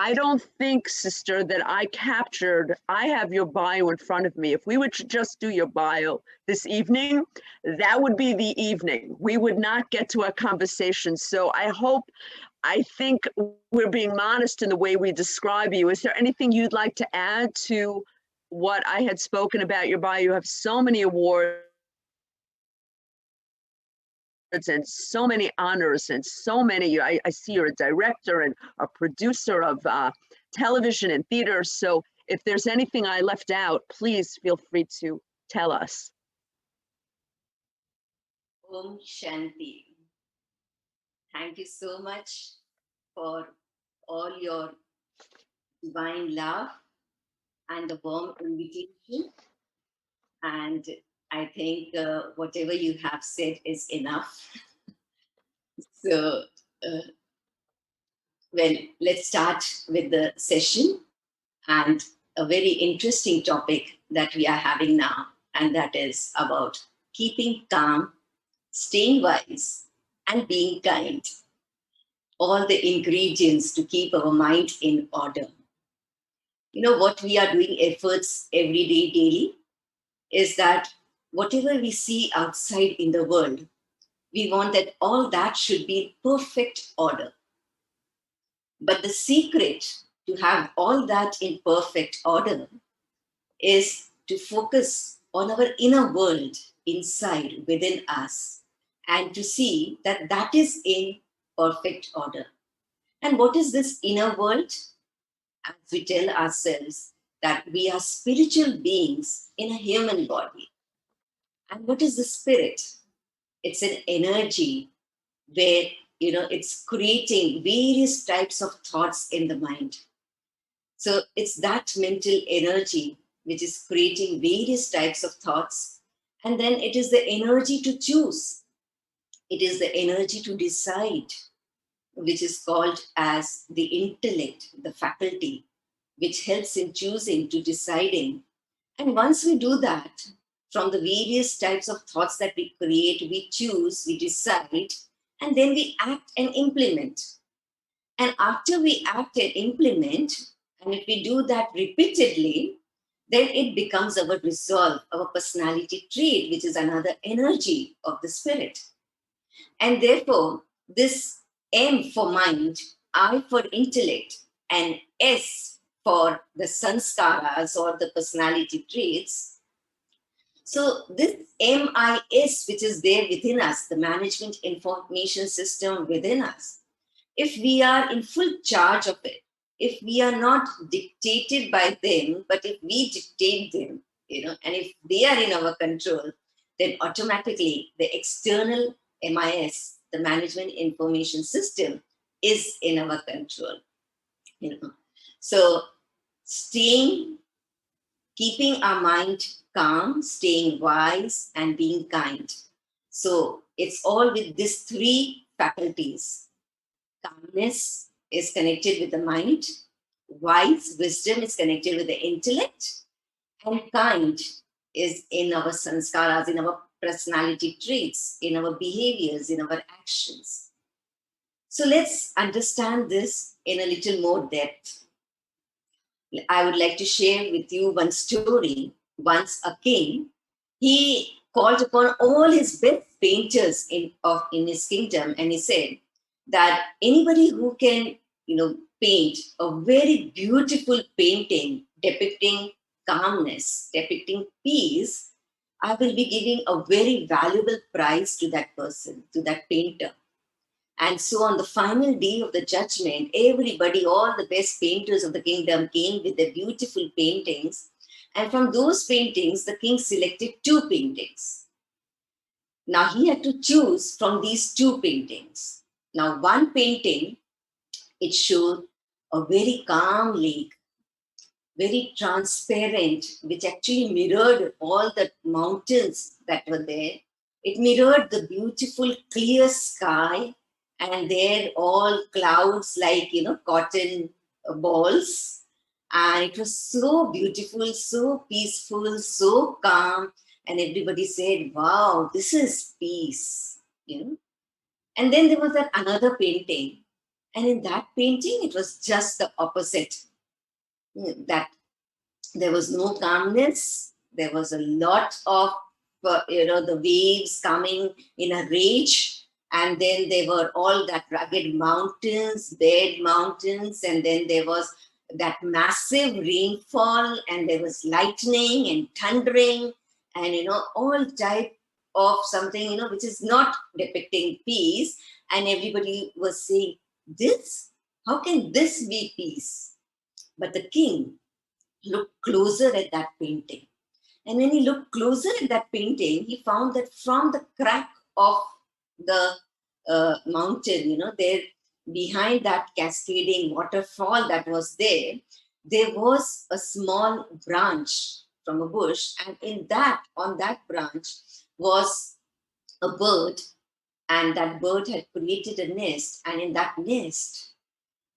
I don't think, sister, that I have your bio in front of me. If we were to just do your bio this evening, that would be the evening. We would not get to our conversation. So I think we're being modest in the way we describe you. Is there anything you'd like to add to what I had spoken about your bio? You have so many awards and so many honors and so many, I see you're a director and a producer of television and theater. So if there's anything I left out, please feel free to tell us. Om Shanti. Thank you so much for all your divine love and the warm invitation. And I think whatever you have said is enough. So, well, let's start with the session and a very interesting topic that we are having now, and that is about keeping calm, staying wise, and being kind. All the ingredients to keep our mind in order. You know, what we are doing efforts every day, daily, is that whatever we see outside in the world, we want that all that should be in perfect order. But the secret to have all that in perfect order is to focus on our inner world inside within us and to see that that is in perfect order. And what is this inner world? As we tell ourselves that we are spiritual beings in a human body. And what is the spirit? It's an energy where, you know, it's creating various types of thoughts in the mind. So it's that mental energy which is creating various types of thoughts. And then it is the energy to choose. It is the energy to decide, which is called as the intellect, the faculty, which helps in choosing to deciding. And once we do that, from the various types of thoughts that we create, we choose, we decide, and then we act and implement. And after we act and implement, and if we do that repeatedly, then it becomes our resolve, our personality trait, which is another energy of the spirit. And therefore, this M for mind, I for intellect, and S for the sanskaras or the personality traits. So this MIS, which is there within us, the management information system within us, if we are in full charge of it, if we are not dictated by them, but if we dictate them, you know, and if they are in our control, then automatically the external MIS, the management information system, is in our control. You know, so keeping our mind calm, staying wise, and being kind. So it's all with these three faculties. Calmness is connected with the mind, wise wisdom is connected with the intellect, and kind is in our sanskaras, in our personality traits, in our behaviors, in our actions. So let's understand this in a little more depth. I would like to share with you one story. Once a king, he called upon all his best painters in his kingdom, and he said that anybody who can, you know, paint a very beautiful painting depicting calmness, depicting peace, I will be giving a very valuable prize to that person, to that painter. And so on the final day of the judgment, everybody, all the best painters of the kingdom came with their beautiful paintings. And from those paintings, the king selected 2 paintings. Now he had to choose from these 2 paintings. Now one painting, it showed a very calm lake, very transparent, which actually mirrored all the mountains that were there. It mirrored the beautiful clear sky, and there all clouds like, you know, cotton balls. And it was so beautiful, so peaceful, so calm. And everybody said, wow, this is peace, you know. And then there was that another painting, And in that painting, it was just the opposite. That there was no calmness. There was a lot of, the waves coming in a rage. And then there were all that rugged mountains, bared mountains. And then there was that massive rainfall, and there was lightning and thundering, and, all type of something, which is not depicting peace. And everybody was saying, this, how can this be peace? But the king looked closer at that painting. And when he looked closer at that painting, he found that from the crack of the mountain, there behind that cascading waterfall that was there was a small branch from a bush. And on that branch was a bird. And that bird had created a nest. And in that nest,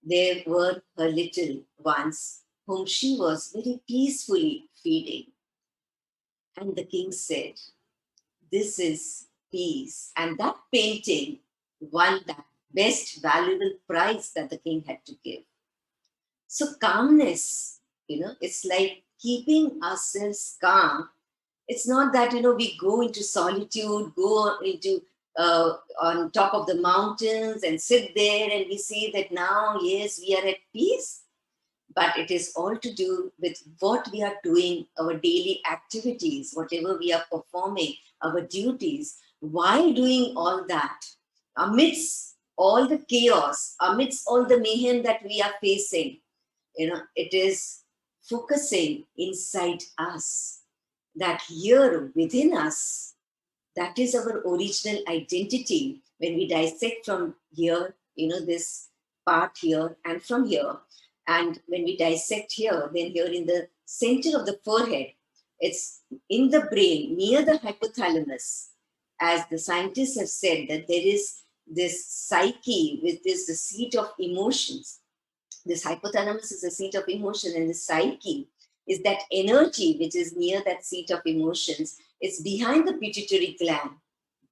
there were her little ones, whom she was very peacefully feeding. And the king said, this is peace. And that painting won that best valuable prize that the king had to give. So calmness, it's like keeping ourselves calm. It's not that, we go into solitude, go into on top of the mountains and sit there and we see that now, yes, we are at peace. But it is all to do with what we are doing, our daily activities, whatever we are performing, our duties. While doing all that, amidst all the chaos, amidst all the mayhem that we are facing, it is focusing inside us, that here within us, that is our original identity. When we dissect from here, this part here and from here, and when we dissect here, then here in the center of the forehead, it's in the brain, near the hypothalamus, as the scientists have said, that there is this psyche, which is the seat of emotions. This hypothalamus is the seat of emotion, and the psyche is that energy which is near that seat of emotions. It's behind the pituitary gland.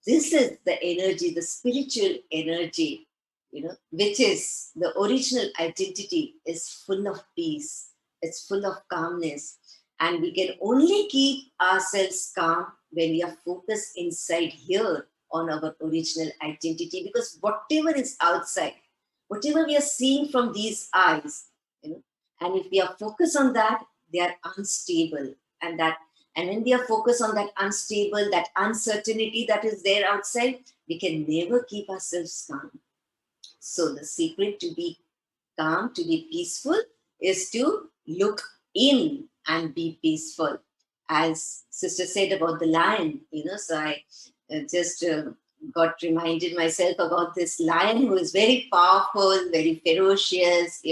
This is the energy, the spiritual energy, which is the original identity, is full of peace. It's full of calmness. And we can only keep ourselves calm when we are focused inside here on our original identity, because whatever is outside, whatever we are seeing from these eyes, and if we are focused on that, they are unstable. And when we are focused on that unstable, that uncertainty that is there outside, we can never keep ourselves calm. So the secret to be calm, to be peaceful, is to look in and be peaceful. As Sister said about the lion, so I just got reminded myself about this lion who is very powerful, very ferocious,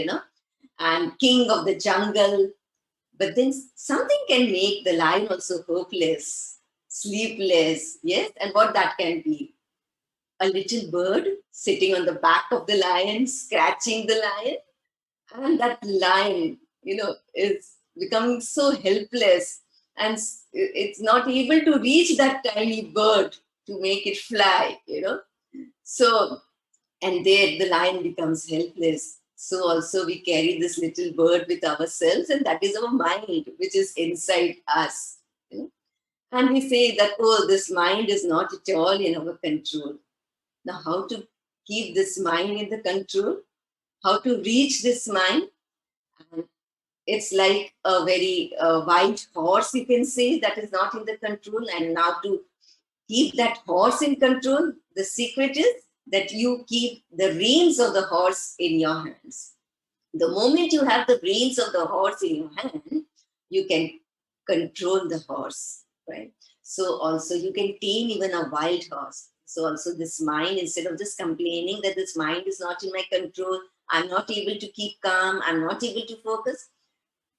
and king of the jungle. But then something can make the lion also hopeless, sleepless, yes? And what that can be? A little bird sitting on the back of the lion, scratching the lion. And that lion, is becoming so helpless, and it's not able to reach that tiny bird to make it fly, So, and there the lion becomes helpless. So also we carry this little bird with ourselves, and that is our mind, which is inside us. And we say that, oh, this mind is not at all in our control. Now, how to keep this mind in the control? How to reach this mind? And it's like a very white horse, you can say, that is not in the control. And now to keep that horse in control, the secret is that you keep the reins of the horse in your hands. The moment you have the reins of the horse in your hand, you can control the horse, right? So also you can tame even a wild horse. So also this mind, instead of just complaining that this mind is not in my control, I'm not able to keep calm, I'm not able to focus,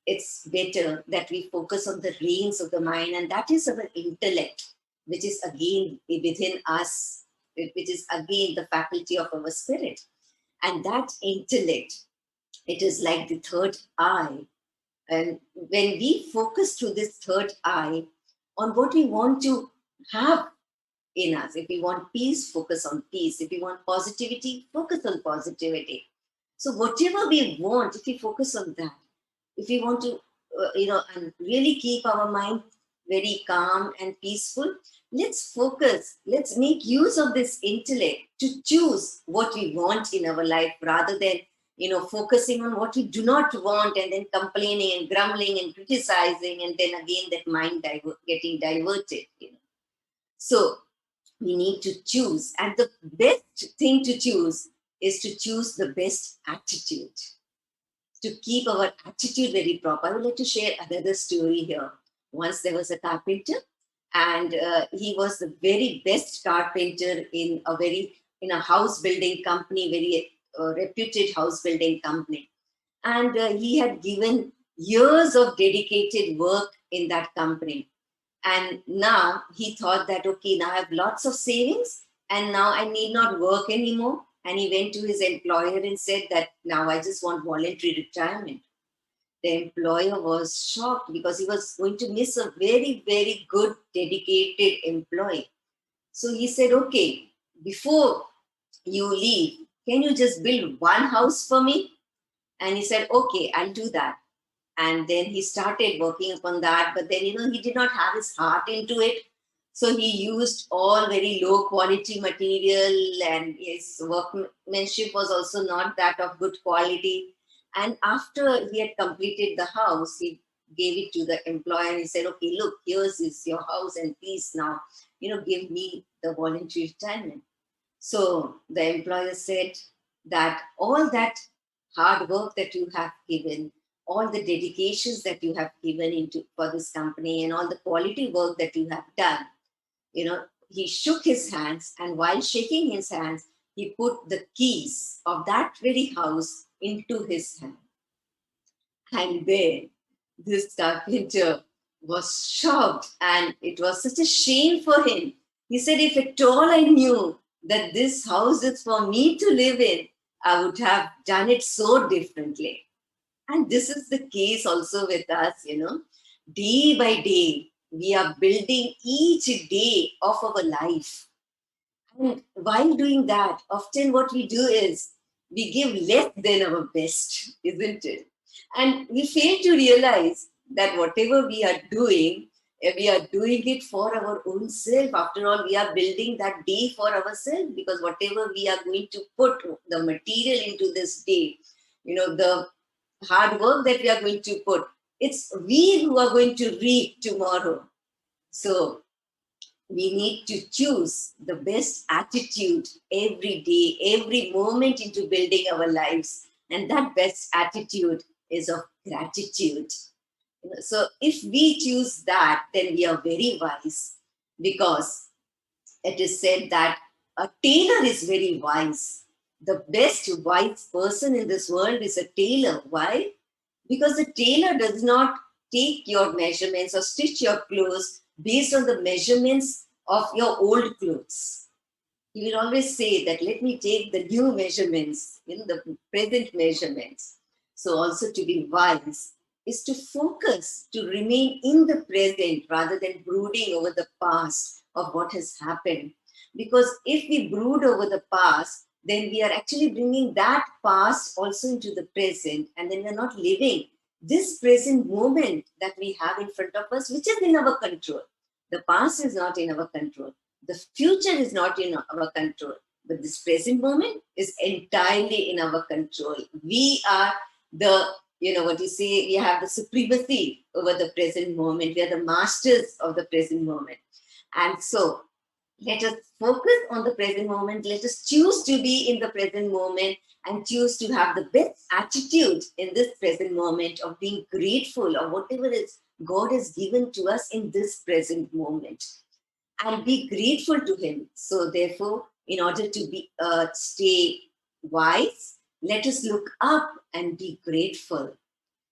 it's better that we focus on the reins of the mind, and that is our intellect, which is again within us, which is again the faculty of our spirit. And that intellect, it is like the third eye. And when we focus through this third eye on what we want to have in us, if we want peace, focus on peace. If we want positivity, focus on positivity. So whatever we want, if we focus on that, if we want to, and really keep our mind very calm and peaceful, let's focus, let's make use of this intellect to choose what we want in our life rather than, focusing on what we do not want and then complaining and grumbling and criticizing, and then again that mind getting diverted. So we need to choose, and the best thing to choose is to choose the best attitude, to keep our attitude very proper. I would like to share another story here. Once there was a carpenter, and he was the very best carpenter in a house building company, very reputed house building company. And he had given years of dedicated work in that company. And now he thought that, okay, now I have lots of savings and now I need not work anymore. And he went to his employer and said that now I just want voluntary retirement. The employer was shocked because he was going to miss a very, very good, dedicated employee. So he said, okay, before you leave, can you just build one house for me? And he said, okay, I'll do that. And then he started working upon that. But then, he did not have his heart into it. So he used all very low quality material, and his workmanship was also not that of good quality. And after he had completed the house, he gave it to the employer and he said, okay, look, here's is your house and please now, give me the voluntary retirement. So the employer said that all that hard work that you have given, all the dedications that you have given into for this company and all the quality work that you have done, he shook his hands, and while shaking his hands, he put the keys of that very house into his hand. And then this carpenter was shocked, and it was such a shame for him. He said, if at all I knew that this house is for me to live in, I would have done it so differently. And this is the case also with us, day by day, we are building each day of our life. And while doing that, often what we do is we give less than our best, isn't it? And we fail to realize that whatever we are doing it for our own self. After all, we are building that day for ourselves, because whatever we are going to put the material into this day, the hard work that we are going to put, it's we who are going to reap tomorrow. So we need to choose the best attitude every day, every moment into building our lives. And that best attitude is of gratitude. So if we choose that, then we are very wise, because it is said that a tailor is very wise. The best wise person in this world is a tailor. Why? Because the tailor does not take your measurements or stitch your clothes based on the measurements of your old clothes. He will always say that, let me take the new measurements, the present measurements. So also to be wise is to focus, to remain in the present rather than brooding over the past of what has happened. Because if we brood over the past, then we are actually bringing that past also into the present, and then we're not living this present moment that we have in front of us, which is in our control. The past is not in our control. The future is not in our control. But this present moment is entirely in our control. We are we have the supremacy over the present moment. We are the masters of the present moment. And so let us focus on the present moment. Let us choose to be in the present moment and choose to have the best attitude in this present moment of being grateful of whatever is God has given to us in this present moment, and be grateful to Him. So therefore, in order to stay wise, let us look up and be grateful.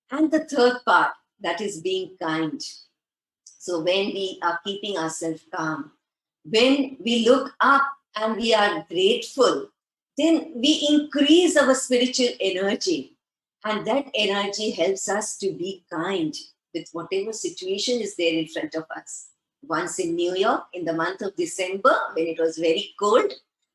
And the third part, that is being kind. So when we are keeping ourselves calm, when we look up and we are grateful, then we increase our spiritual energy. And that energy helps us to be kind with whatever situation is there in front of us. Once in New York, in the month of December, when it was very cold,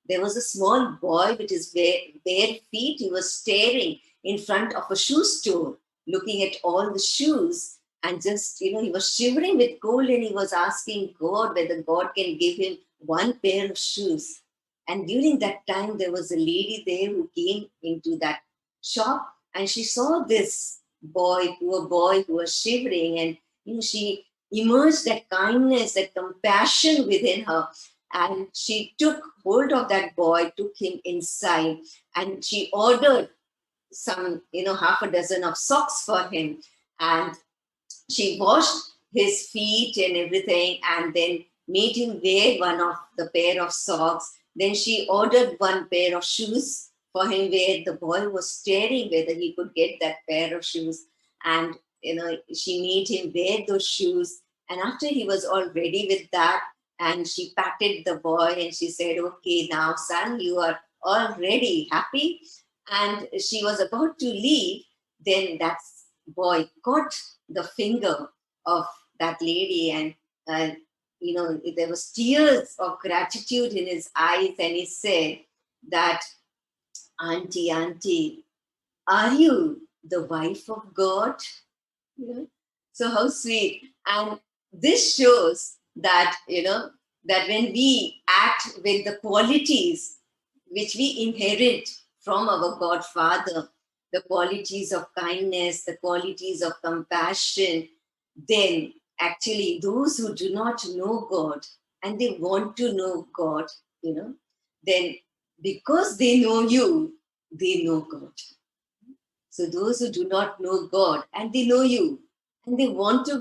there was a small boy with his bare feet. He was staring in front of a shoe store, looking at all the shoes, and just, he was shivering with cold, and he was asking God whether God can give him one pair of shoes. And during that time, there was a lady there who came into that shop, and she saw this poor boy who was shivering, and she emerged that kindness, that compassion within her, and she took hold of that boy, took him inside, and she ordered some, half a dozen of socks for him, and she washed his feet and everything, and then made him wear one of the pair of socks. Then she ordered one pair of shoes for him, where the boy was staring whether he could get that pair of shoes. And she made him wear those shoes. And after he was all ready with that, and she patted the boy and she said, "Okay, now son, you are all ready, happy?" And she was about to leave. Then that boy caught the finger of that lady, and there was tears of gratitude in his eyes, and he said that, auntie, are you the wife of God?" So how sweet. And this shows that, that when we act with the qualities which we inherit from our Godfather, the qualities of kindness, the qualities of compassion, then actually those who do not know God and they want to know God, then because they know you, they know God. So those who do not know God and they know you, and they want to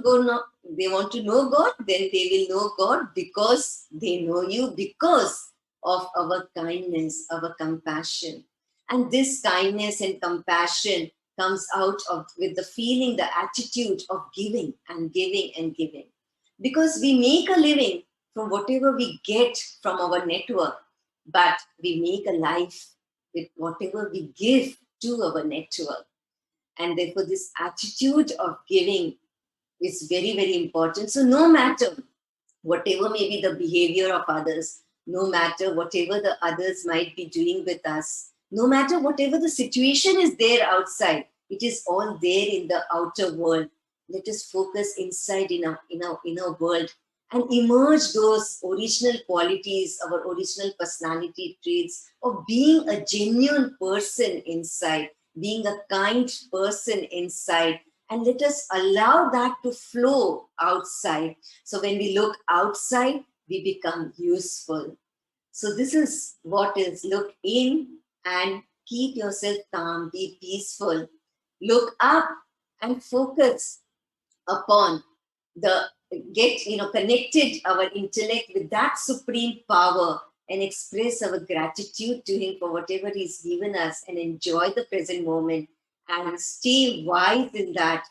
know God, then they will know God because they know you, because of our kindness, our compassion. And this kindness and compassion comes out of with the feeling, the attitude of giving and giving and giving. Because we make a living from whatever we get from our network, but we make a life with whatever we give to our network. And therefore, this attitude of giving is very, very important. So no matter whatever may be the behavior of others, no matter whatever the others might be doing with us, no matter whatever the situation is there outside, it is all there in the outer world. Let us focus inside in our inner world and emerge those original qualities, our original personality traits of being a genuine person inside, being a kind person inside, and let us allow that to flow outside. So when we look outside, we become useful. So this is what is: look in and keep yourself calm, be peaceful. Look up and focus upon connected our intellect with that supreme power and express our gratitude to him for whatever he's given us, and enjoy the present moment and stay wise in that,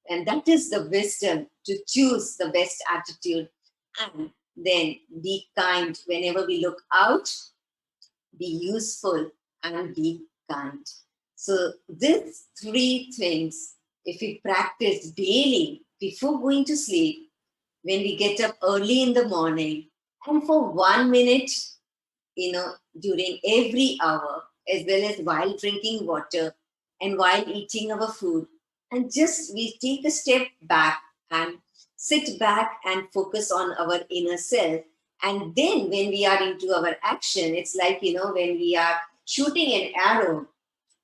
and that is the wisdom to choose the best attitude. And then be kind whenever we look out, be useful, and be kind. So these three things, if we practice daily before going to sleep, when we get up early in the morning, and for 1 minute, during every hour, as well as while drinking water and while eating our food, and just we take a step back and sit back and focus on our inner self. And then when we are into our action, it's like, when we are shooting an arrow,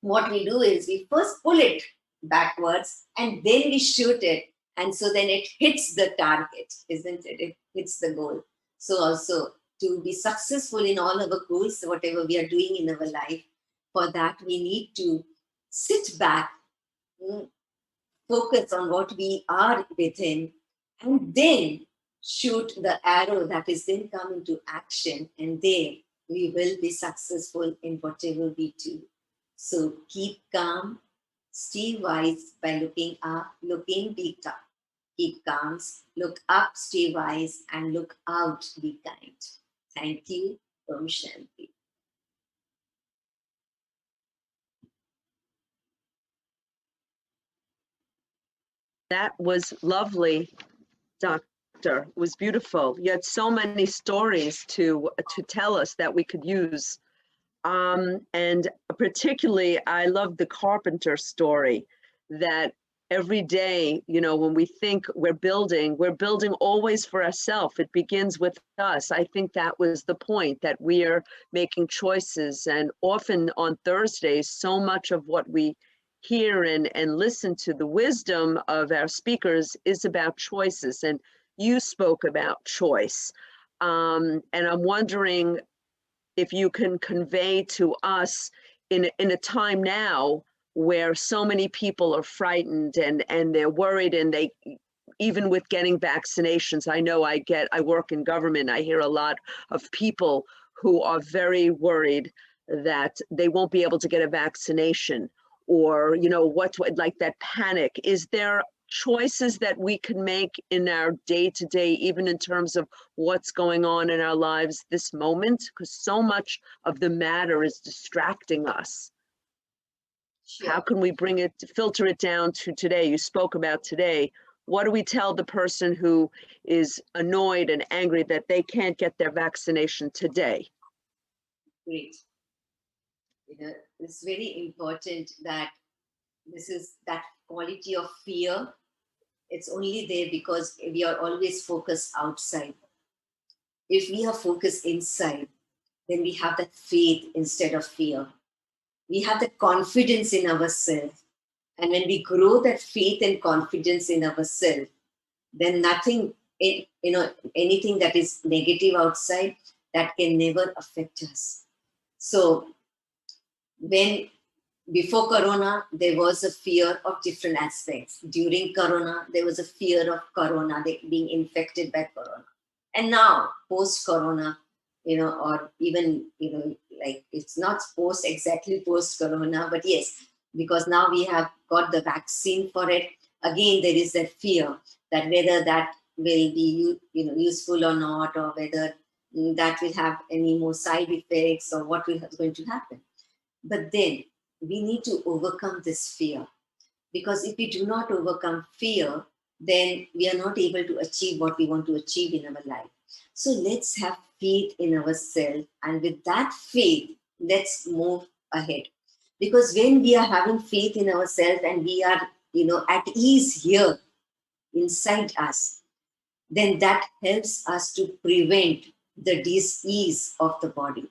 what we do is we first pull it backwards and then we shoot it. And so then it hits the target, isn't it? It hits the goal. So also, to be successful in all our goals, whatever we are doing in our life, for that we need to sit back, focus on what we are within, and then shoot the arrow that is then come into action, and there we will be successful in whatever we do. So keep calm, stay wise by looking up, be calm. Keep calm, look up, stay wise, and look out, be kind. Thank you. Om Shanti. That was lovely, Dr. doctor. It was beautiful. You had so many stories to tell us that we could use. And particularly, I love the carpenter story, that every day, you know, when we think we're building always for ourselves. It begins with us. I think that was the point, that we are making choices. And often on Thursdays, so much of what we hear and listen to, the wisdom of our speakers, is about choices. And you spoke about choice. And I'm wondering if you can convey to us in a time now where so many people are frightened and they're worried, and they, even with getting vaccinations, I know I work in government, I hear a lot of people who are very worried that they won't be able to get a vaccination, or, you know, like that panic. Is there choices that we can make in our day-to-day, even in terms of what's going on in our lives this moment? Because so much of the matter is distracting us. Sure. How can we filter it down to today? You spoke about today. What do we tell the person who is annoyed and angry that they can't get their vaccination today? Great. You know, it's very important that that quality of fear. It's only there because we are always focused outside. If we are focused inside, then we have that faith instead of fear. We have the confidence in ourselves. And when we grow that faith and confidence in ourselves, then nothing, anything that is negative outside, that can never affect us. So before Corona, there was a fear of different aspects. During Corona, there was a fear of Corona, being infected by Corona. And now, post-Corona, or even, like it's not exactly post-Corona, but yes, because now we have got the vaccine for it. Again, there is that fear that whether that will be useful or not, or whether that will have any more side effects, or what is going to happen. But then we need to overcome this fear, because if we do not overcome fear, then we are not able to achieve what we want to achieve in our life. So let's have faith in ourselves, and with that faith, let's move ahead. Because when we are having faith in ourselves and we are, at ease here inside us, then that helps us to prevent the dis-ease of the body.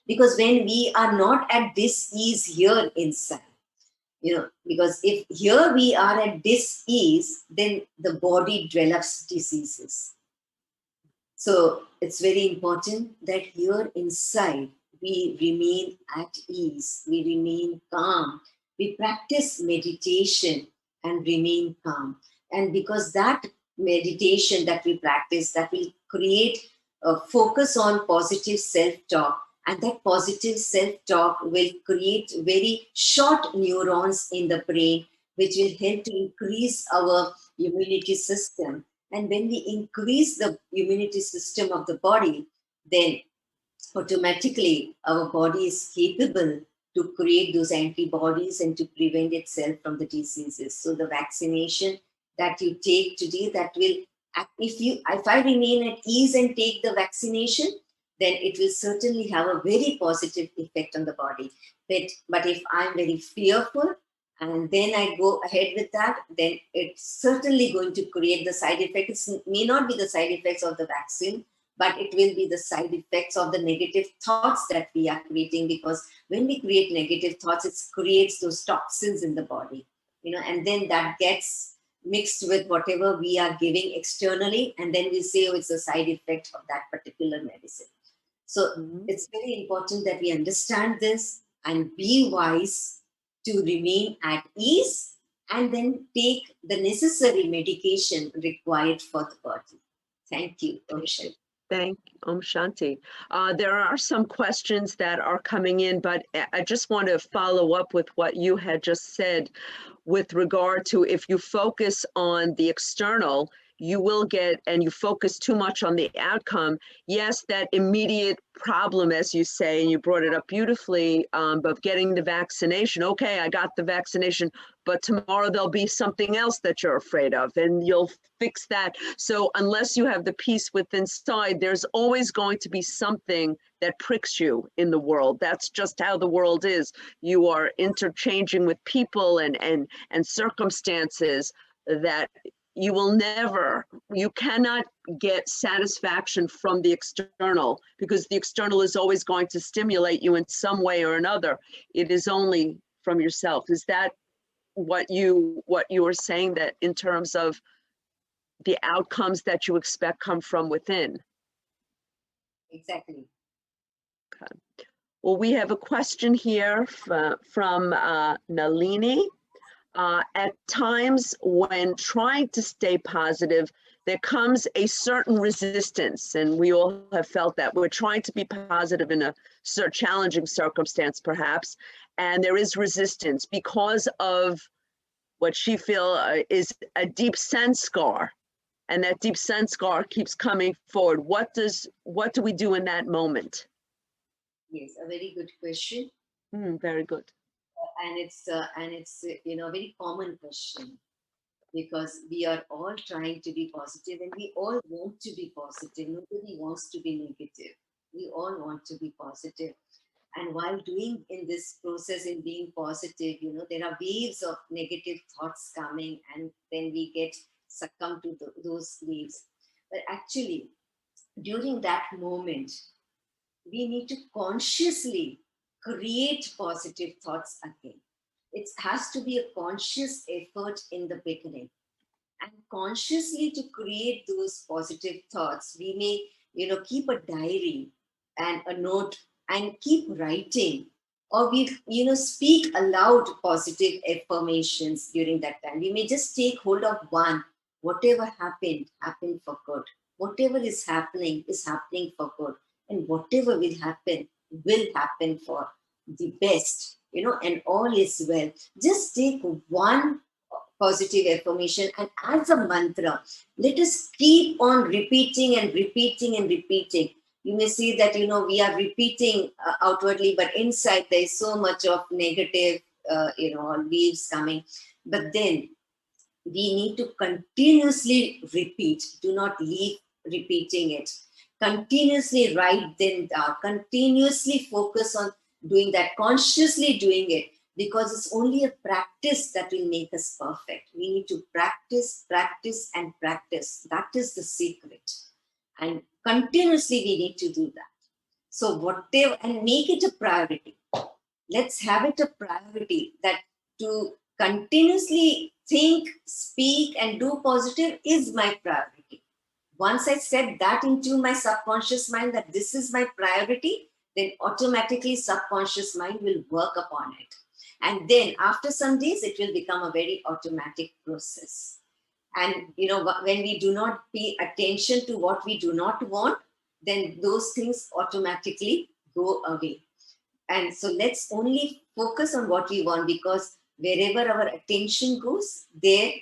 Because when we are not at this ease here inside, because if here we are at this ease, then the body develops diseases. So it's very important that here inside we remain at ease, we remain calm, we practice meditation and remain calm. And because that meditation that we practice, that will create a focus on positive self-talk, and that positive self-talk will create very short neurons in the brain, which will help to increase our immunity system. And when we increase the immunity system of the body, then automatically our body is capable to create those antibodies and to prevent itself from the diseases. So the vaccination that you take today, that will, if I remain at ease and take the vaccination, then it will certainly have a very positive effect on the body. But if I'm very fearful and then I go ahead with that, then it's certainly going to create the side effects. It may not be the side effects of the vaccine, but it will be the side effects of the negative thoughts that we are creating. Because when we create negative thoughts, it creates those toxins in the body, and then that gets mixed with whatever we are giving externally, and then we say, oh, it's a side effect of that particular medicine. So it's very important that we understand this and be wise to remain at ease, and then take the necessary medication required for the body. Thank you, Om Shanti. Thank Om Shanti. There are some questions that are coming in, but I just want to follow up with what you had just said with regard to, if you focus on the external, you will get, and you focus too much on the outcome, yes, that immediate problem, as you say, and you brought it up beautifully, of getting the vaccination. Okay, I got the vaccination, but tomorrow there'll be something else that you're afraid of, and you'll fix that. So unless you have the peace within inside, there's always going to be something that pricks you in the world. That's just how the world is. You are interchanging with people and circumstances that you will never, you cannot get satisfaction from the external, because the external is always going to stimulate you in some way or another. It is only from yourself. Is that what you were saying, that in terms of the outcomes that you expect come from within? Exactly. Okay. Well, we have a question here from Nalini. At times when trying to stay positive, there comes a certain resistance, and we all have felt that. We're trying to be positive in a challenging circumstance, perhaps, and there is resistance because of what she feels is a deep sense scar, and that deep sense scar keeps coming forward. What do we do in that moment? Yes, a very good question. Very good. And it's you know, a very common question, because we are all trying to be positive, and we all want to be positive. Nobody wants to be negative. We all want to be positive. And while doing in this process, in being positive, you know, there are waves of negative thoughts coming, and then we get succumbed to those waves. But actually, during that moment, we need to consciously create positive thoughts again. It has to be a conscious effort in the beginning. And consciously to create those positive thoughts, we may, you know, keep a diary and a note and keep writing, or we, you know, speak aloud positive affirmations during that time. We may just take hold of one. Whatever happened, happened for good. Whatever is happening for good. And whatever will happen for the best, you know, and all is well. Just take one positive affirmation, and as a mantra, let us keep on repeating and repeating and repeating. You may see that, you know, we are repeating outwardly, but inside there is so much of negative, you know, waves coming. But then we need to continuously repeat. Do not leave repeating it. Continuously write them down. Continuously focus on doing that, consciously doing it, because it's only a practice that will make us perfect. We need to practice, practice, and practice. That is the secret. And continuously we need to do that. So whatever, and make it a priority. Let's have it a priority, that to continuously think, speak, and do positive is my priority. Once I set that into my subconscious mind, that this is my priority, then automatically subconscious mind will work upon it. And then after some days, it will become a very automatic process. And, you know, when we do not pay attention to what we do not want, then those things automatically go away. And so let's only focus on what we want, because wherever our attention goes, there,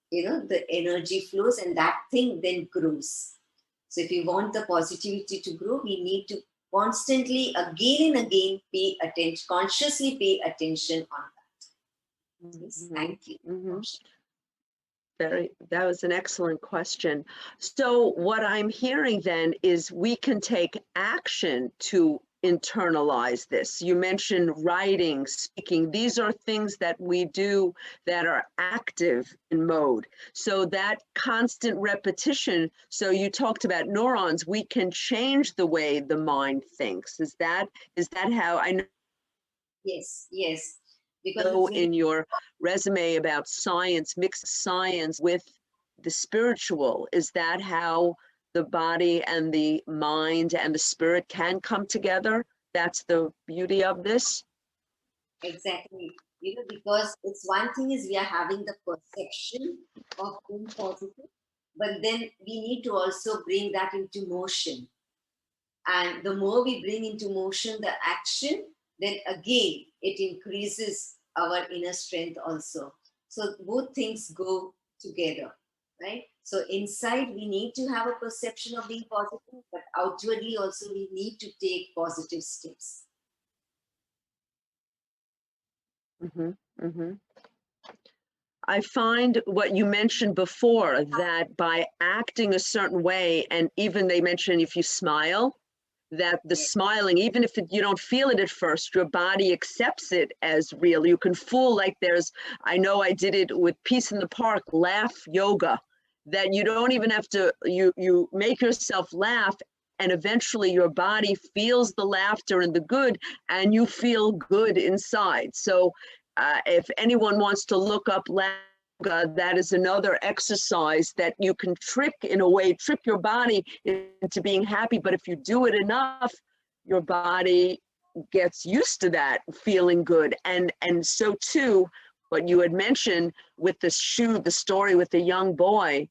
you know, the energy flows, and that thing then grows. So if we want the positivity to grow, we need to constantly, again and again, pay attention, consciously pay attention on that. Yes, thank you. That was an excellent question. So what I'm hearing then is we can take action to internalize this. You mentioned writing, speaking. These are things that we do that are active in mode. So that constant repetition, so you talked about neurons, we can change the way the mind thinks. Is that how I know? Yes, yes. Because in your resume about science, mixed science with the spiritual, is that how the body and the mind and the spirit can come together? That's the beauty of this? Exactly. You know, because it's one thing is we are having the perception of being positive, but then we need to also bring that into motion. And the more we bring into motion the action, then again, it increases our inner strength also. So both things go together. right? So inside we need to have a perception of being positive, but outwardly also we need to take positive steps. Mhm, mhm. I find what you mentioned before, that by acting a certain way, and even they mentioned if you smile, that the Yeah. smiling, even if you don't feel it at first, your body accepts it as real. You can fool, like I know I did it with Peace in the Park, laugh yoga, that you don't even have to, you make yourself laugh, and eventually your body feels the laughter and the good, and you feel good inside. So if anyone wants to look up laugh yoga, that is another exercise that you can trick your body into being happy. But if you do it enough, your body gets used to that feeling good. And so too, what you had mentioned with the story with the young boy,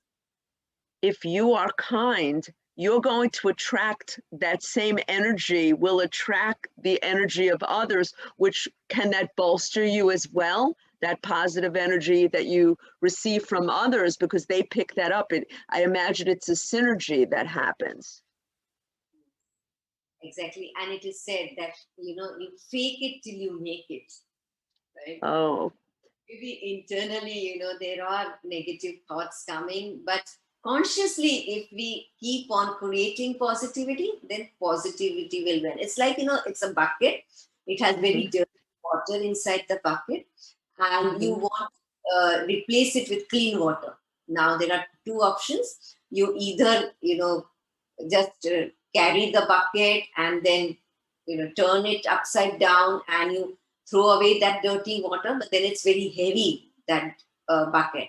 if you are kind, you're going to attract that same energy, will attract the energy of others, which can that bolster you as well? That positive energy that you receive from others, because they pick that up. I imagine it's a synergy that happens. Exactly. And it is said that, you fake it till you make it, right? Oh, Maybe internally, there are negative thoughts coming, but consciously, if we keep on creating positivity, then positivity will win. It's like, it's a bucket. It has very mhm, dirty water inside the bucket, and you mhm, want to replace it with clean water. Now, there are two options. You either, just carry the bucket and then, turn it upside down and you throw away that dirty water, but then it's very heavy, that bucket.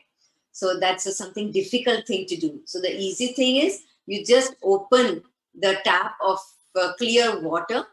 So that's something difficult thing to do. So the easy thing is you just open the tap of clear water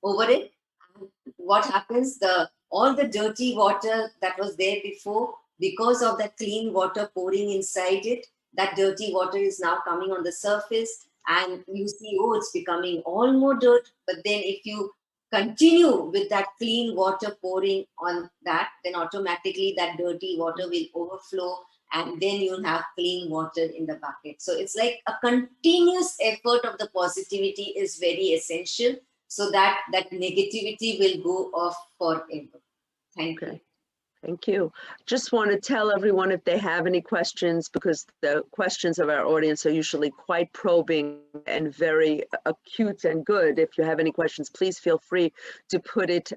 over it. And what happens? The all the dirty water that was there before, because of that clean water pouring inside it, that dirty water is now coming on the surface, and you see, oh, it's becoming all more dirt. But then if you continue with that clean water pouring on that, then automatically that dirty water will overflow, and then you'll have clean water in the bucket. So it's like a continuous effort of the positivity is very essential, so that that negativity will go off forever. Thank you. okay. Thank you. Just want to tell everyone if they have any questions, because the questions of our audience are usually quite probing and very acute and good. If you have any questions, please feel free to put it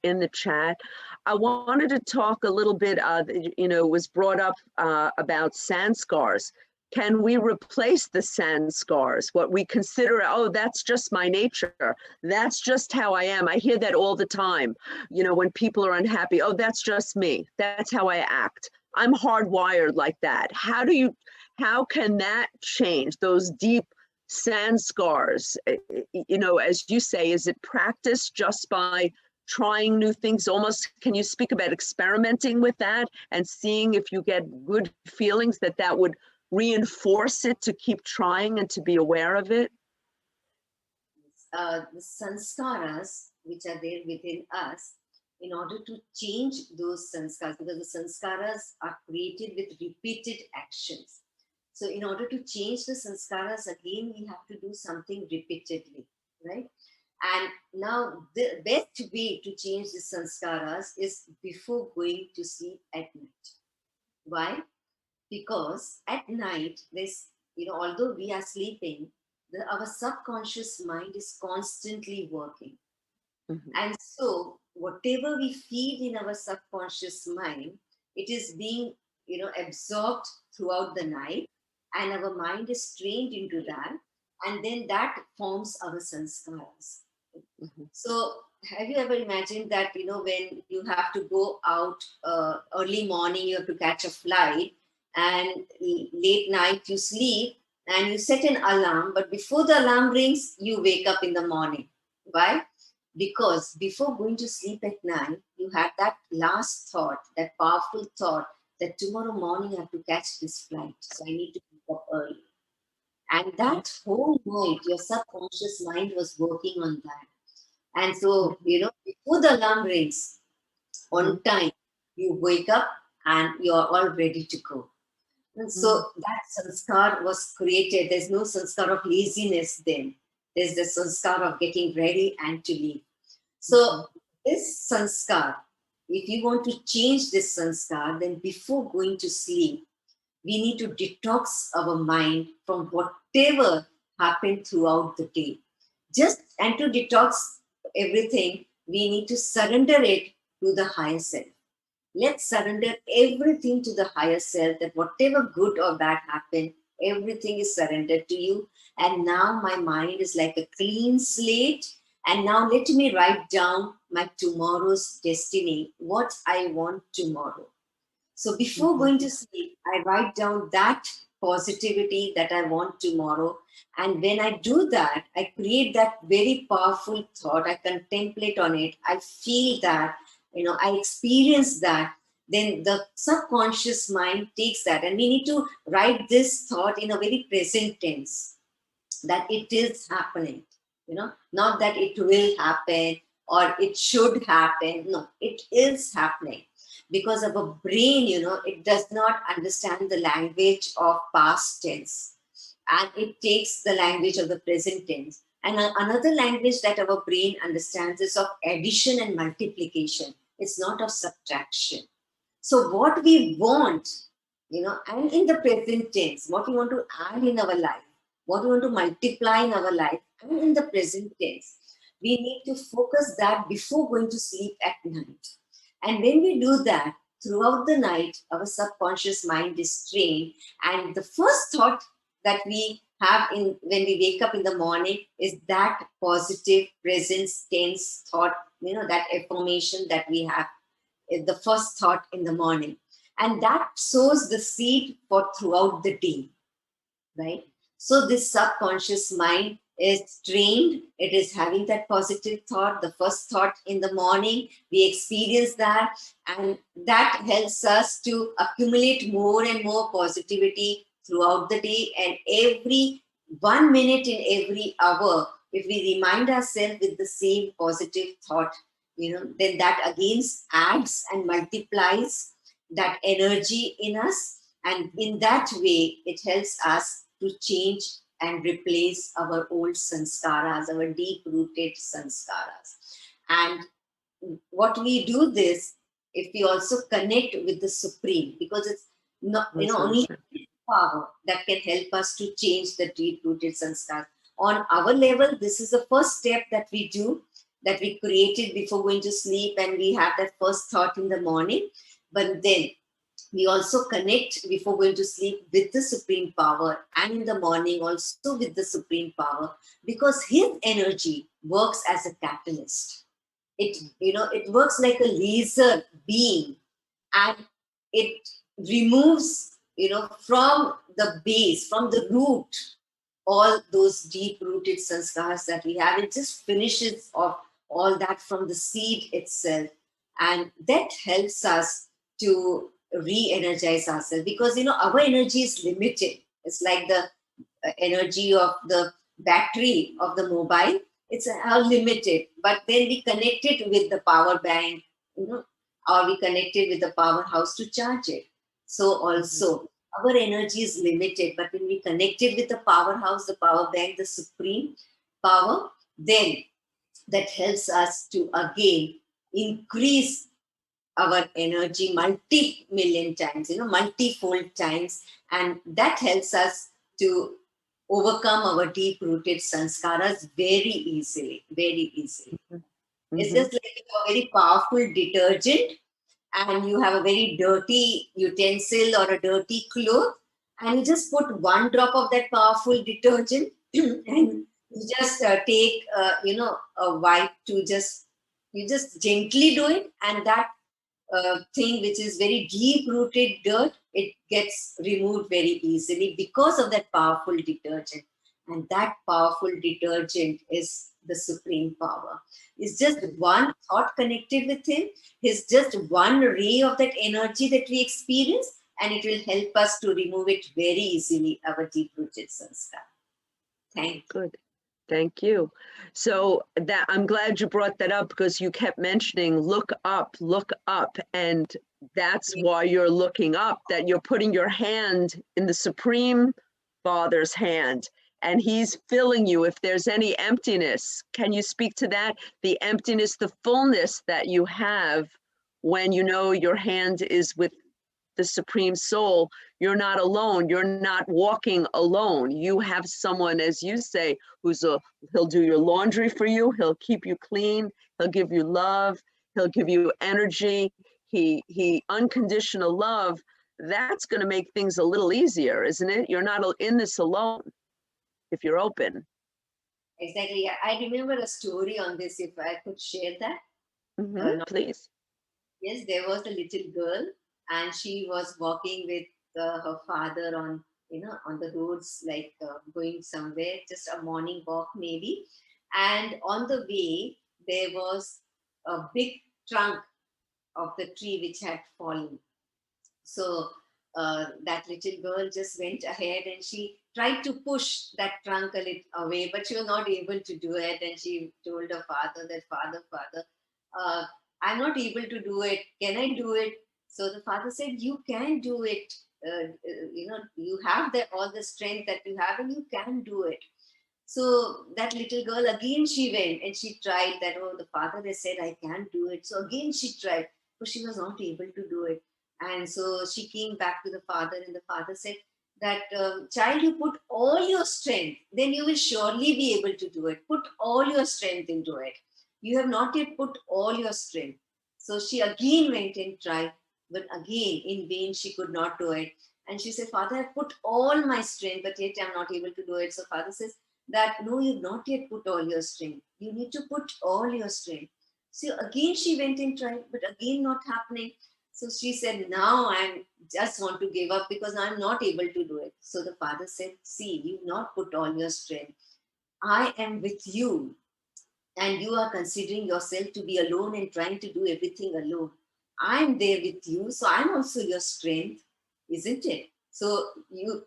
in the chat. I wanted to talk a little bit, it was brought up about sand scars. Can we replace the sand scars? What we consider, oh, that's just my nature. That's just how I am. I hear that all the time. When people are unhappy, oh, that's just me. That's how I act. I'm hardwired like that. How can that change those deep sand scars? As you say, is it practice just by trying new things? Almost, can you speak about experimenting with that and seeing if you get good feelings that would reinforce it to keep trying and to be aware of it? The sanskaras which are there within us, in order to change those sanskaras, because the sanskaras are created with repeated actions. So in order to change the sanskaras, again, we have to do something repeatedly, right? And now the best way to change the sanskaras is before going to sleep at night. Why? Because at night, although we are sleeping, our subconscious mind is constantly working. Mhm. And so whatever we feed in our subconscious mind, it is being, absorbed throughout the night, and our mind is trained into that, and then that forms our sanskaras. Mhm. So have you ever imagined that, when you have to go out early morning, you have to catch a flight, and late night you sleep and you set an alarm, but before the alarm rings, you wake up in the morning. Why? Because before going to sleep at night, you had that last thought, that powerful thought, that tomorrow morning I have to catch this flight, so I need to wake up early. And that whole night, your subconscious mind was working on that. And so, before the alarm rings, Mhm. on time, you wake up and you're all ready to go. And so that sanskar was created. There's no sanskar of laziness then. There's the sanskar of getting ready and to leave. So this sanskar, if you want to change this sanskar, then before going to sleep, we need to detox our mind from whatever happened throughout the day. And to detox everything, we need to surrender it to the higher self. Let's surrender everything to the higher self, that whatever good or bad happened, everything is surrendered to you. And now my mind is like a clean slate. And now let me write down my tomorrow's destiny, what I want tomorrow. So before going to sleep, I write down that positivity that I want tomorrow. And when I do that, I create that very powerful thought. I contemplate on it. I feel that, I experience that. Then the subconscious mind takes that. And we need to write this thought in a very present tense, that it is happening, not that it will happen or it should happen. No, it is happening. Because our brain, it does not understand the language of past tense, and it takes the language of the present tense. And another language that our brain understands is of addition and multiplication. It's not of subtraction. So what we want, and in the present tense, what we want to add in our life, what we want to multiply in our life, and in the present tense, we need to focus that before going to sleep at night. And when we do that, throughout the night, our subconscious mind is trained. And the first thought that we have when we wake up in the morning is that positive present tense thought, that affirmation that we have, the first thought in the morning. And that sows the seed for throughout the day, right? So this subconscious mind is trained. It is having that positive thought, the first thought in the morning. We experience that, and that helps us to accumulate more and more positivity throughout the day. And every 1 minute in every hour, if we remind ourselves with the same positive thought, then that again adds and multiplies that energy in us. And in that way, it helps us to change and replace our old sanskaras, our deep-rooted sanskaras. And what we do this, if we also connect with the Supreme, because it's not, only power that can help us to change the deep-rooted sanskaras. On our level, this is the first step that we do, that we created before going to sleep, and we have that first thought in the morning. But then we also connect before going to sleep with the Supreme Power, and in the morning also with the Supreme Power, because his energy works as a catalyst. It works like a laser beam, and it removes, from the base, from the root, all those deep-rooted sanskars that we have. It just finishes off all that from the seed itself, and that helps us to re-energize ourselves, because our energy is limited. It's like the energy of the battery of the mobile. It's limited, but then we connect it with the power bank, or we connect it with the powerhouse to charge it. So also our energy is limited, but when we connect it with the powerhouse, the power bank, the Supreme Power, then that helps us to again increase our energy multi-million times, multi-fold times. And that helps us to overcome our deep-rooted sanskaras very easily, very easily. It's just like a very powerful detergent, and you have a very dirty utensil or a dirty cloth, and you just put 1 drop of that powerful detergent and you just take, a wipe to you just gently do it, and that thing which is very deep-rooted dirt, it gets removed very easily because of that powerful detergent. And that powerful detergent is the Supreme Power. It's just one thought connected with him. It's just one ray of that energy that we experience, and it will help us to remove it very easily, our deep-rooted sanskar. Thank you. Good. Thank you. So that I'm glad you brought that up, because you kept mentioning look up, and That's why you're looking up, that you're putting your hand in the Supreme Father's hand, and he's filling you. If there's any emptiness, can you speak to that? The emptiness, the fullness that you have when you know your hand is with the Supreme Soul. You're not alone. You're not walking alone. You have someone, as you say, he'll do your laundry for you. He'll keep you clean. He'll give you love. He'll give you energy. He unconditional love. That's going to make things a little easier, isn't it? You're not in this alone if you're open. Exactly. I remember a story on this, if I could share that. Please. Yes, there was a little girl, and she was walking with her father on, on the roads, like going somewhere, just a morning walk maybe. And on the way, there was a big trunk of the tree which had fallen. So that little girl just went ahead and she tried to push that trunk a little away, but she was not able to do it. And she told her father that, Father, I'm not able to do it. Can I do it? So the father said, you can do it. You have all the strength that you have, and you can do it. So that little girl, again, she went and she tried that. Oh, the father has said, I can't do it. So again, she tried, but she was not able to do it. And so she came back to the father, and the father said that, child, you put all your strength, then you will surely be able to do it. Put all your strength into it. You have not yet put all your strength. So she again went and tried, but again, in vain, she could not do it. And she said, Father, I've put all my strength, but yet I'm not able to do it. So father says that, no, you've not yet put all your strength. You need to put all your strength. So again, she went and tried, but again, not happening. So she said, now I just want to give up because I'm not able to do it. So the father said, see, you've not put all your strength. I am with you, and you are considering yourself to be alone and trying to do everything alone. I'm there with you, so I'm also your strength, isn't it? So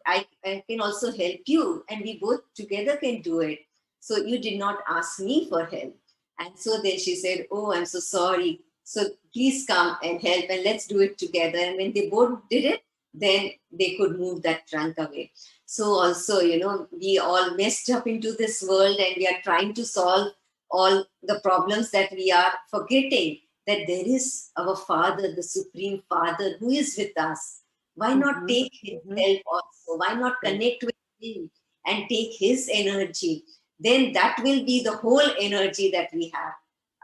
I can also help you, and we both together can do it. So you did not ask me for help. And so then she said, oh, I'm so sorry. So please come and help, and let's do it together. And when they both did it, then they could move that trunk away. So also, we all messed up into this world, and we are trying to solve all the problems that we are forgetting that there is our Father, the Supreme Father, who is with us. Why not take his help also? Why not connect with him and take his energy? Then that will be the whole energy that we have.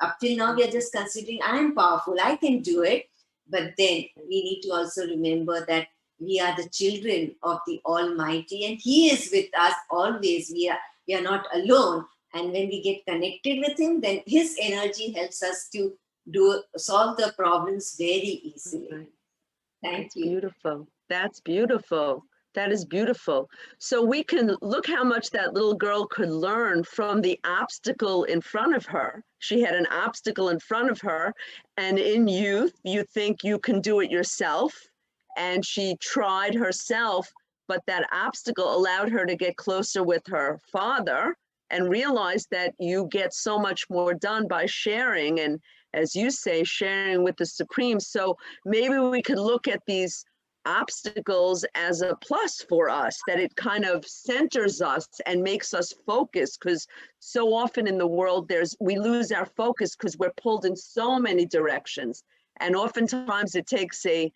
Up till now, we are just considering, I am powerful, I can do it. But then we need to also remember that we are the children of the Almighty, and he is with us always. We are not alone. And when we get connected with him, then his energy helps us to solve the problems very easily. Right. Thank you. Beautiful. That's beautiful. That is beautiful. So we can look how much that little girl could learn from the obstacle in front of her. She had an obstacle in front of her, and in youth, you think you can do it yourself. And she tried herself, but that obstacle allowed her to get closer with her father and realize that you get so much more done by sharing, and as you say, sharing with the Supreme. So maybe we could look at these obstacles as a plus for us, that it kind of centers us and makes us focus, because so often in the world we lose our focus because we're pulled in so many directions. And oftentimes it takes the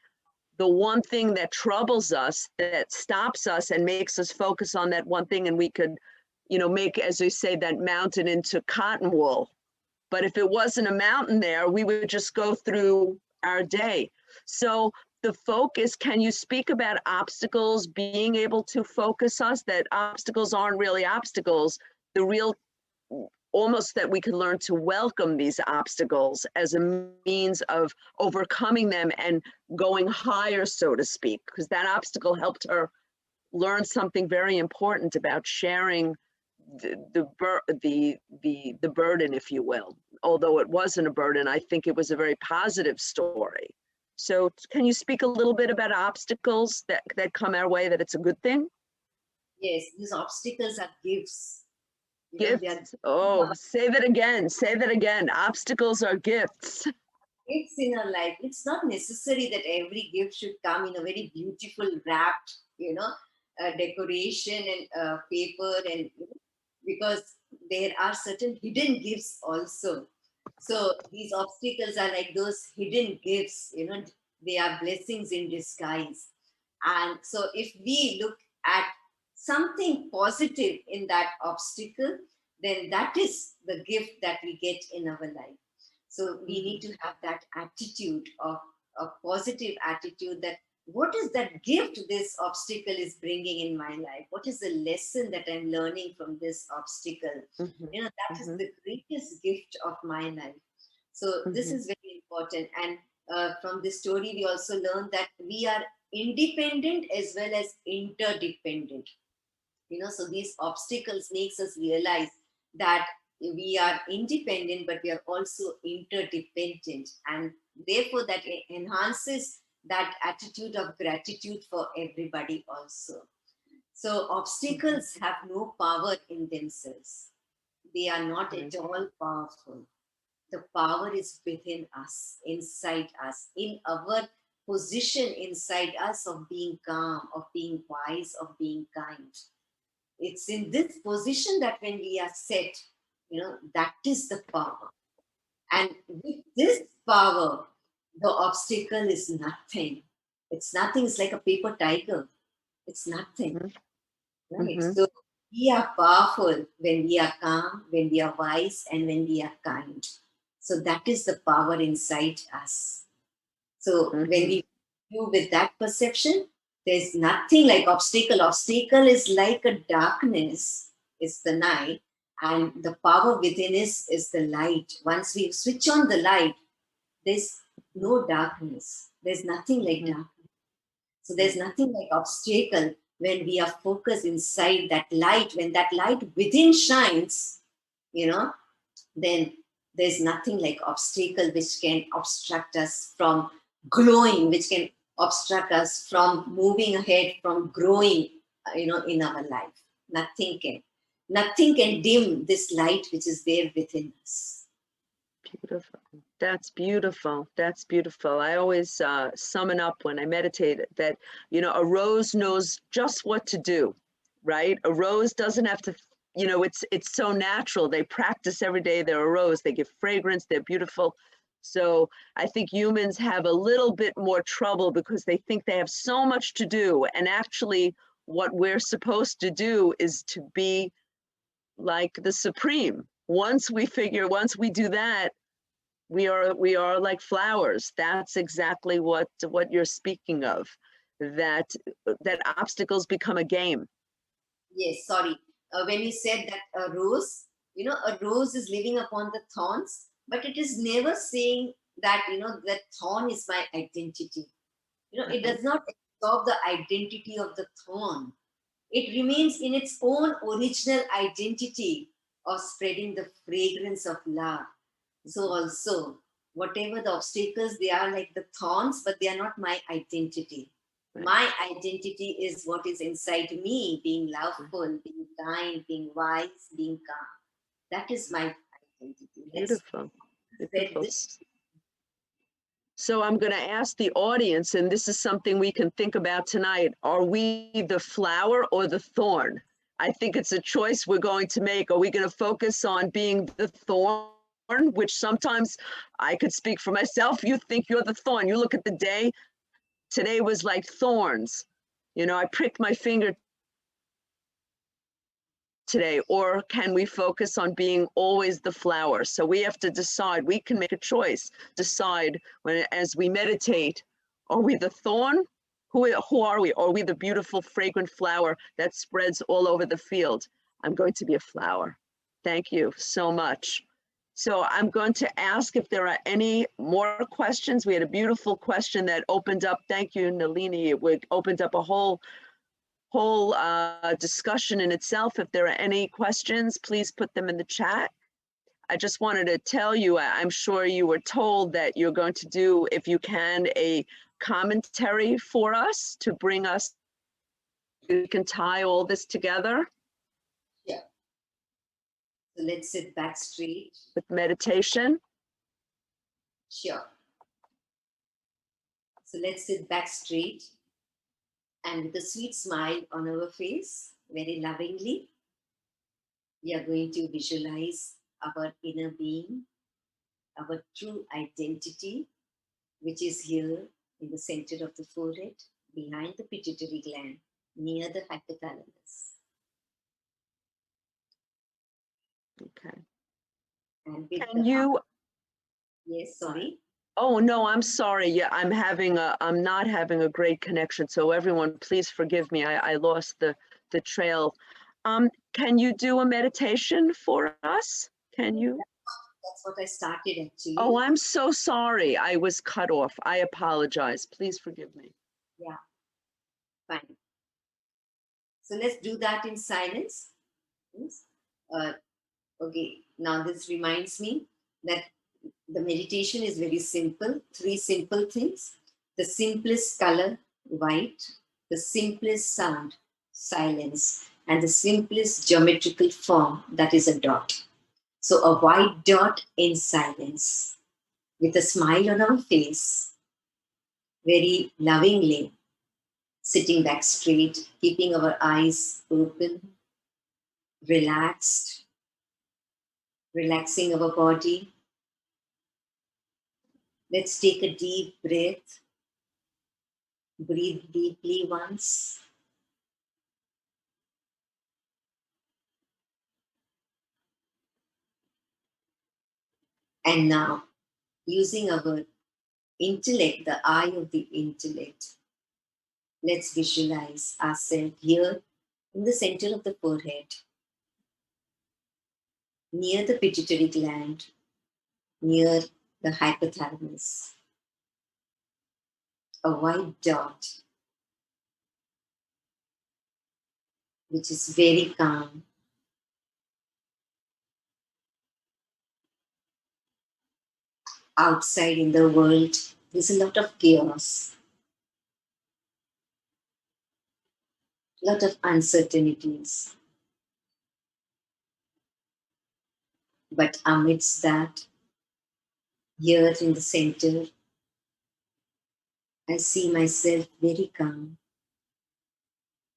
one thing that troubles us, that stops us and makes us focus on that one thing, and we could make, as they say, that mountain into cotton wool. But if it wasn't a mountain there, we would just go through our day. So the focus, can you speak about obstacles being able to focus us, that obstacles aren't really obstacles, the real, almost that we can learn to welcome these obstacles as a means of overcoming them and going higher, so to speak, because that obstacle helped her learn something very important about sharing the burden, if you will. Although it wasn't a burden, I think it was a very positive story. So can you speak a little bit about obstacles that come our way, that it's a good thing? Yes, these obstacles are gifts. Gifts? Oh, say that again. Say that again. Obstacles are gifts. gifts in our life, it's not necessary that every gift should come in a very beautiful wrapped, decoration and paper, and because there are certain hidden gifts also. So these obstacles are like those hidden gifts, they are blessings in disguise. And so if we look at something positive in that obstacle, then that is the gift that we get in our life. So we need to have that attitude of a positive attitude, that what is that gift this obstacle is bringing in my life? What is the lesson that I'm learning from this obstacle? That is the greatest gift of my life. So this is very important. And from this story, we also learn that we are independent as well as interdependent. So these obstacles makes us realize that we are independent, but we are also interdependent, and therefore that enhances that attitude of gratitude for everybody also. So obstacles have no power in themselves. They are not at all powerful. The power is within us, inside us, in our position inside us of being calm, of being wise, of being kind. It's in this position that when we are set, that is the power. And with this power, the obstacle is nothing. It's nothing. It's like a paper tiger. It's nothing. Right? So we are powerful when we are calm, when we are wise, and when we are kind. So that is the power inside us. So when we view with that perception, there's nothing like obstacle. Obstacle is like a darkness, it's the night, and the power within us is the light. Once we switch on the light, there's no darkness. There's nothing like darkness. So there's nothing like obstacle when we are focused inside that light. When that light within shines, then there's nothing like obstacle which can obstruct us from glowing, which can obstruct us from moving ahead, from growing, in our life. Nothing can dim this light which is there within us. Beautiful. That's beautiful. That's beautiful. I always summon up when I meditate that, a rose knows just what to do, right? A rose doesn't have to, it's so natural. They practice every day. They're a rose. They give fragrance. They're beautiful. So I think humans have a little bit more trouble because they think they have so much to do. And actually what we're supposed to do is to be like the supreme. Once we do that, we are like flowers. That's exactly what you're speaking of, that obstacles become a game. Yes, sorry. When you said that a rose is living upon the thorns, but it is never saying that, that thorn is my identity. It does not absorb the identity of the thorn. It remains in its own original identity of spreading the fragrance of love. So also, whatever the obstacles, they are like the thorns, but they are not my identity. My identity is what is inside me, being loveful, being kind, being wise, being calm. That is my identity. Beautiful. Beautiful. So I'm going to ask the audience, and this is something we can think about tonight. Are we the flower or the thorn? I think it's a choice we're going to make. Are we going to focus on being the thorn, which sometimes I could speak for myself. You think you're the thorn. You look at the day. Today was like thorns. I pricked my finger today. Or can we focus on being always the flower? So we have to decide. We can make a choice. Decide as we meditate, are we the thorn? Who are we? Are we the beautiful, fragrant flower that spreads all over the field? I'm going to be a flower. Thank you so much. So I'm going to ask if there are any more questions. We had a beautiful question that opened up. Thank you, Nalini. It opened up a whole discussion in itself. If there are any questions, please put them in the chat. I just wanted to tell you, I'm sure you were told that you're going to do, if you can, a commentary for us to bring us, we can tie all this together. Yeah. So let's sit back straight. With meditation. Sure. So let's sit back straight and with a sweet smile on our face, very lovingly, we are going to visualize our inner being, our true identity, which is here in the center of the forehead, behind the pituitary gland, near the hypothalamus. Okay. And with Can you? Yes, sorry. Oh, no, I'm sorry. Yeah, I'm not having a great connection. So everyone, please forgive me. I lost the trail. Can you do a meditation for us? Can you? That's what I started actually. Oh, I'm so sorry. I was cut off. I apologize. Please forgive me. Yeah, fine. So let's do that in silence. Yes. Okay, now this reminds me that the meditation is very simple. 3 simple things. The simplest color, white. The simplest sound, silence. And the simplest geometrical form, that is a dot. So a white dot in silence with a smile on our face, very lovingly, sitting back straight, keeping our eyes open, relaxed, relaxing our body. Let's take a deep breath. Breathe deeply once. And now, using our intellect, the eye of the intellect, let's visualize ourselves here in the center of the forehead, near the pituitary gland, near the hypothalamus. A white dot, which is very calm. Outside in the world, there's a lot of chaos, a lot of uncertainties. But amidst that, here in the center, I see myself very calm,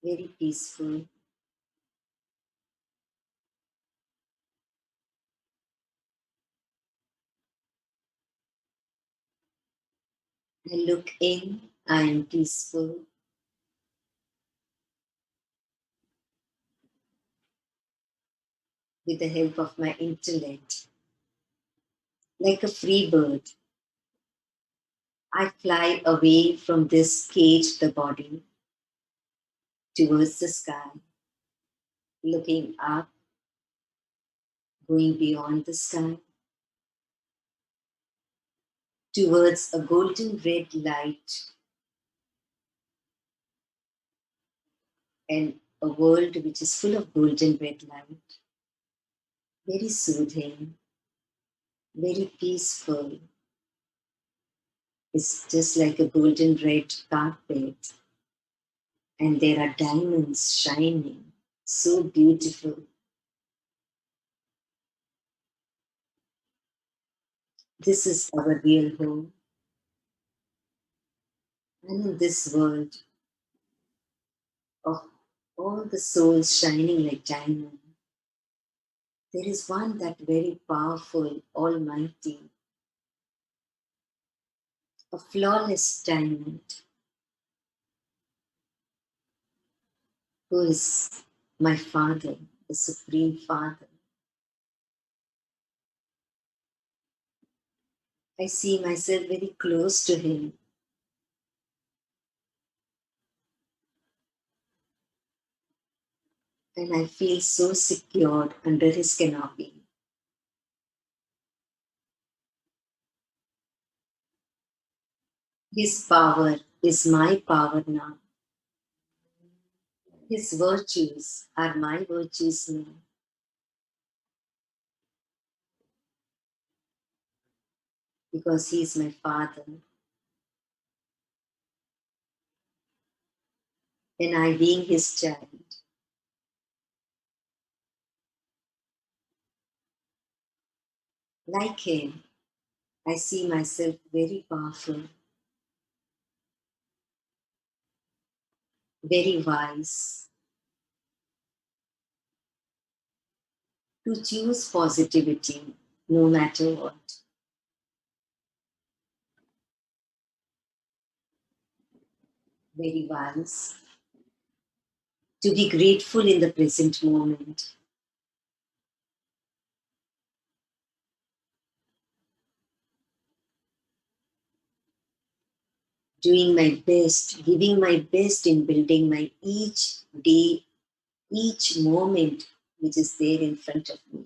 very peaceful. I look in, I am peaceful. With the help of my intellect, like a free bird, I fly away from this cage, the body, towards the sky, looking up, going beyond the sky, towards a golden red light and a world which is full of golden red light, very soothing, very peaceful. It's just like a golden red carpet, and there are diamonds shining, so beautiful. This is our real home. And in this world of all the souls shining like diamond, there is one that very powerful, almighty, a flawless diamond, who is my Father, the Supreme Father. I see myself very close to him. And I feel so secured under his canopy. His power is my power now. His virtues are my virtues now. Because he is my Father. And I being his child. Like him, I see myself very powerful. very wise to choose positivity no matter what. Very wise to be grateful in the present moment. Doing my best, giving my best in building my each day, each moment which is there in front of me.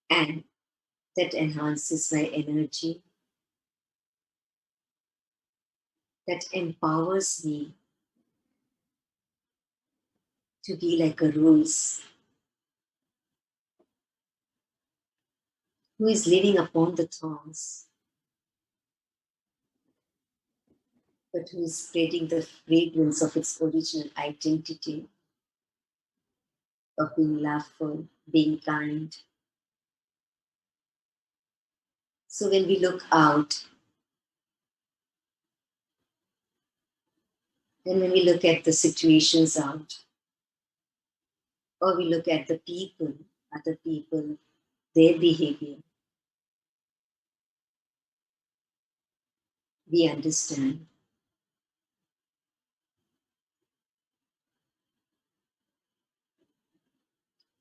And that enhances my energy, that empowers me to be like a rose who is living upon the thorns, but who is spreading the fragrance of its original identity of being loveful, being kind. So when we look out, and when we look at the situations out, or we look at the people, other people, their behavior, we understand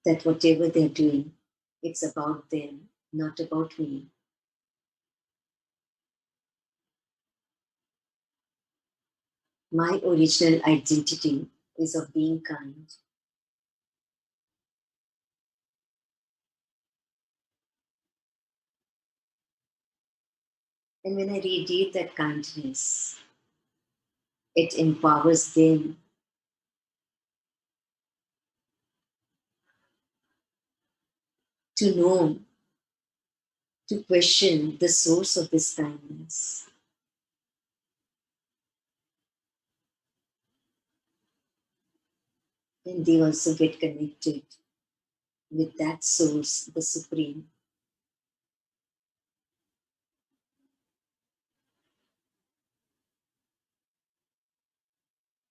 that whatever they're doing, it's about them, not about me. My original identity is of being kind. And when I radiate that kindness, it empowers them to know, to question the source of this kindness. And they also get connected with that source, the Supreme.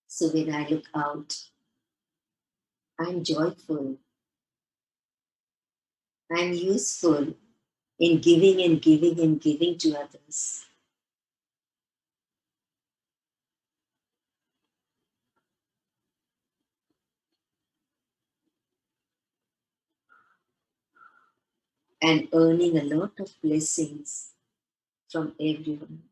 So when I look out, I'm joyful, I'm useful in giving and giving and giving to others. And earning a lot of blessings from everyone.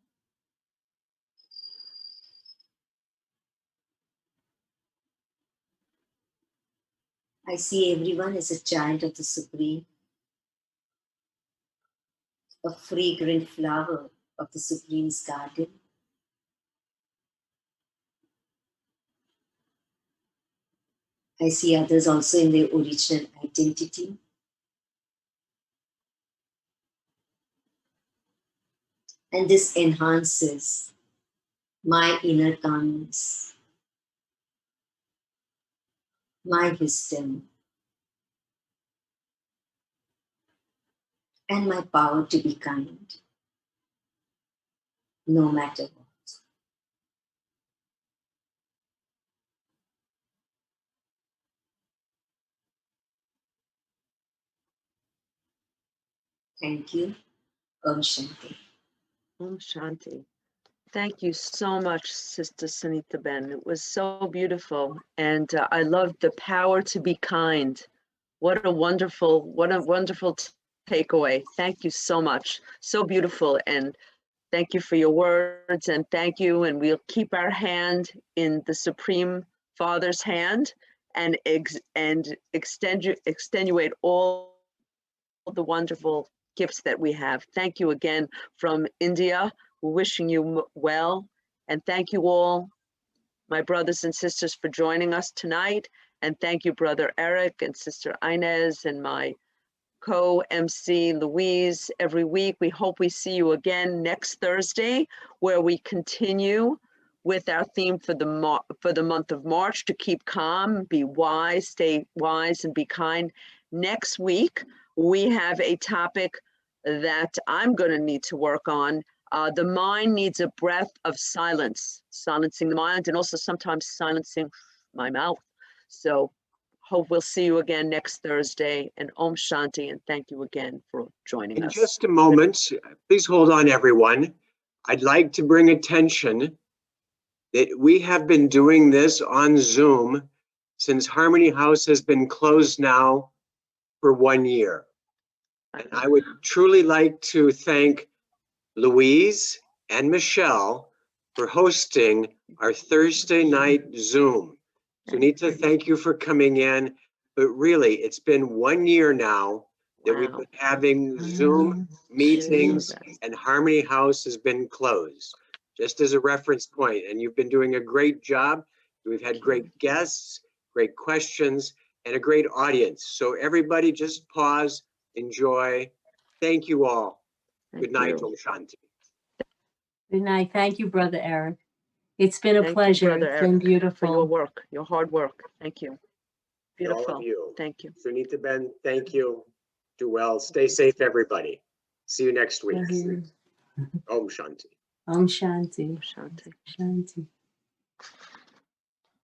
I see everyone as a child of the Supreme, a fragrant flower of the Supreme's garden. I see others also in their original identity. And this enhances my inner calmness, my wisdom, and my power to be kind, no matter what. Thank you. Om Shanti. Om Shanti. Thank you so much, Sister Sunita Ben. It was so beautiful. And I loved the power to be kind. What a wonderful takeaway. Thank you so much. So beautiful. And thank you for your words, and thank you. And we'll keep our hand in the Supreme Father's hand and extenuate all the wonderful gifts that we have. Thank you again from India. We're wishing you well. And thank you all, my brothers and sisters, for joining us tonight. And thank you, Brother Eric and Sister Inez and my co-MC Louise. Every week, we hope we see you again next Thursday, where we continue with our theme for the month of March, to keep calm, be wise, stay wise, and be kind. Next week, we have a topic that I'm going to need to work on. The mind needs a breath of silence, silencing the mind, and also sometimes silencing my mouth. So hope we'll see you again next Thursday, and Om Shanti, and thank you again for joining us. In just a moment, please hold on, everyone. I'd like to bring attention that we have been doing this on Zoom since Harmony House has been closed now for 1 year. And I would truly like to thank Louise and Michelle for hosting our Thursday night Zoom. Sunita, thank you for coming in. But really, it's been 1 year now that we've been having Zoom meetings, and Harmony House has been closed. Just as a reference point, and you've been doing a great job. We've had great guests, great questions, and a great audience. So everybody just pause, enjoy. Thank you all. Good night, Om Shanti. Good night. Thank you, Brother Eric. It's been a Thank you, pleasure. Brother It's been Eric, beautiful. for your work, your hard work. Thank you. And all Beautiful. of you. Thank you. Sunita Ben, thank you. Do well. Stay safe, everybody. See you next week. Thank you. Om Shanti. Om Shanti. Shanti. Shanti.